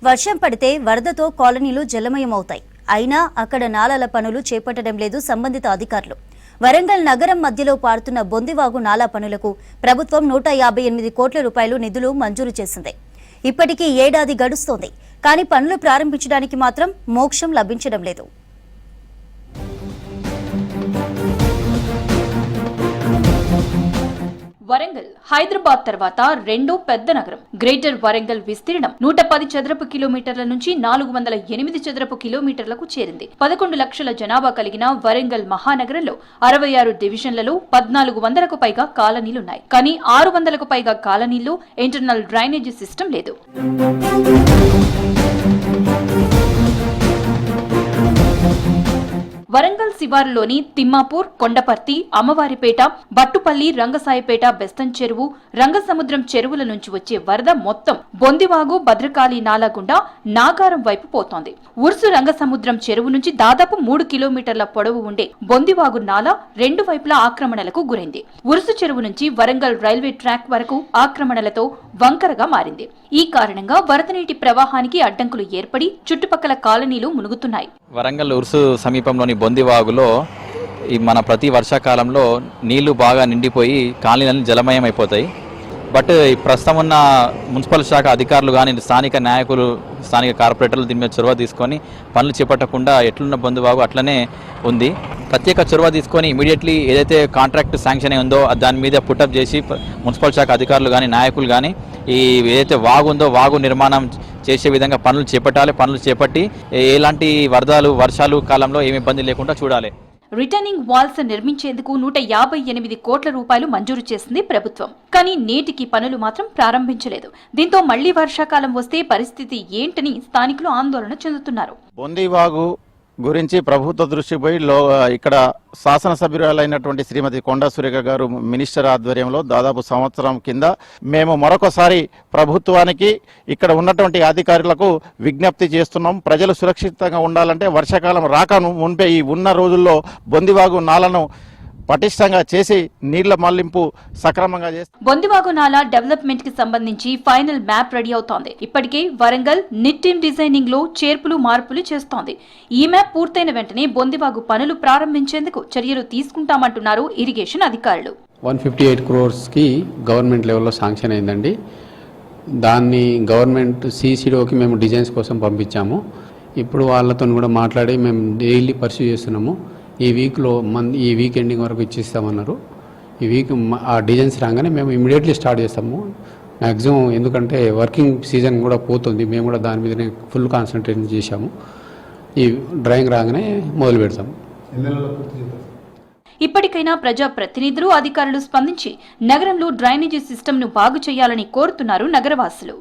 వర్షం పడితే వరదతో కాలనీలు జలమయమవుతాయి. అయినా అక్కడ నాలాల పనులు చేపట్టడం లేదు సంబంధిత అధికారులు. వరంగల్ నగరం మధ్యలో పారుతున్న బొందివాగు నాలా పనులకు ప్రభుత్వం 158 కోట్ల రూపాయలు నిధులు మంజూరు చేసింది. ఇప్పటికీ ఏడాది గడుస్తోంది. కానీ పనులు ప్రారంభించడానికి మాత్రం మోక్షం లభించడం లేదు. వరంగల్ హైదరాబాద్ తర్వాత రెండో పెద్ద నగరం. గ్రేటర్ వరంగల్ విస్తీర్ణం 110 చదరపు కిలోమీటర్ల నుంచి 408 చదరపు కిలోమీటర్లకు చేరింది. 11 లక్షల జనాభా కలిగిన వరంగల్ మహానగరంలో 66 డివిజన్లలో 1400కు పైగా కాలనీలున్నాయి. కానీ 600కు పైగా కాలనీల్లో ఇంటర్నల్ డ్రైనేజీ సిస్టమ్ లేదు. వరంగల్ శివారులోని తిమ్మాపూర్, కొండపర్తి, అమ్మవారిపేట, బట్టుపల్లి, రంగసాయిపేట, బెస్తం చెరువు, రంగసముద్రం చెరువుల నుంచి వచ్చే వరద మొత్తం బొందివాగు, భద్రకాళి నాలా గుండా నాగారం వైపు పోతోంది. ఉర్సు రంగసముద్రం చెరువు నుంచి దాదాపు 3 కిలోమీటర్ల పొడవు ఉండే బొందివాగు నాలా రెండు వైపులా ఆక్రమణలకు గురైంది. ఉర్సు చెరువు నుంచి వరంగల్ రైల్వే ట్రాక్ వరకు ఆక్రమణలతో వంకరగా మారింది. ఈ కారణంగా వరద నీటి ప్రవాహానికి అడ్డంకులు ఏర్పడి చుట్టుపక్కల కాలనీలు మునుగుతున్నాయి. వరంగల్ ఉర్సు సమీపంలోని బొందివాగులో మన ప్రతి వర్షాకాలంలో నీళ్లు బాగా నిండిపోయి కాలనీలన్నీ జలమయం అయిపోతాయి. బట్ ప్రస్తుతం ఉన్న మున్సిపల్ శాఖ అధికారులు కానీ స్థానిక నాయకులు, స్థానిక కార్పొరేటర్లు దీని మీద చొరవ తీసుకొని పనులు చేపట్టకుండా ఎట్లున్న బొందివాగు అట్లనే ఉంది. ప్రత్యేక చొరవ తీసుకొని ఇమీడియట్లీ ఏదైతే కాంట్రాక్ట్ శాంక్షన్ అయి ఉందో దాని మీద పుట్టప్ చేసి మున్సిపల్ శాఖ అధికారులు కానీ నాయకులు కానీ ఈ ఏదైతే వాగు ఉందో వాగు నిర్మాణం చేసే విధంగా పనులు చేపట్టాలి. పనులు చేపట్టి ఎలాంటి వరదలు వర్షాలు కాలంలో ఏమి ఇబ్బంది లేకుండా చూడాలి. రిటర్నింగ్ వాల్స్ నిర్మించేందుకు 158 కోట్ల రూపాయలు మంజూరు చేసింది ప్రభుత్వం. కానీ నేటికి పనులు మాత్రం ప్రారంభించలేదు. దీంతో మళ్లీ వర్షాకాలం వస్తే పరిస్థితి ఏంటని స్థానికులు ఆందోళన చెందుతున్నారు. బొందివాగు గురించి ప్రభుత్వ దృష్టి పోయి ఇక్కడ శాసనసభ్యురాలైనటువంటి శ్రీమతి కొండా సురేఖ గారు మినిస్టర్ ఆధ్వర్యంలో దాదాపు సంవత్సరం కింద మేము మరొకసారి ప్రభుత్వానికి ఇక్కడ ఉన్నటువంటి అధికారులకు విజ్ఞప్తి చేస్తున్నాం. ప్రజలు సురక్షితంగా ఉండాలంటే వర్షాకాలం రాక మున్పే ఈ ఉన్న రోజుల్లో బొందివాగు నాలను పటిష్టంగా చేసి నీళ్ల మళ్లింపు సక్రమంగా చేస్తారు. బొందివాగు నాలా డెవలప్మెంట్ కి సంబంధించి ఫైనల్ మ్యాప్ రెడీ అవుతోంది. ఇప్పటికే వరంగల్ నిట్టిమ్ డిజైనింగ్ లో చేర్పులు మార్పులు చేస్తోంది. ఈ మ్యాప్ పూర్తయిన వెంటనే బొందివాగు పనులు ప్రారంభించేందుకు చర్యలు తీసుకుంటామంటున్నారు ఇరిగేషన్ అధికారులు. 158 crores కి గవర్నమెంట్ లెవెల్లో శాంక్షన్ అయిందండి. దాన్ని గవర్నమెంట్ సిసిడిఓకి మేము డిజైన్స్ కోసం పంపించాము. ఇప్పుడు వాళ్ళతో కూడా మాట్లాడి మేము డైలీ పర్సూ చేస్తున్నాము. ఈ వీక్ ఎండింగ్ వరకు ఇచ్చిస్తామన్నారు. ఈ వీక్ ఆ డిజైన్స్ రాగానే మేము ఇమీడియట్లీ స్టార్ట్ చేస్తాము మ్యాక్సిమం. ఎందుకంటే వర్కింగ్ సీజన్ కూడా పోతుంది. మేము కూడా దాని మీదనే ఫుల్ కాన్సన్ట్రేషన్ చేశాము. ఈ డ్రాయింగ్ రాగానే మొదలు పెడతాము. ఇప్పటికైనా ప్రజా ప్రతినిధులు, అధికారులు స్పందించి నగరంలో డ్రైనేజీ సిస్టమ్ను బాగు చేయాలని కోరుతున్నారు నగరవాసులు.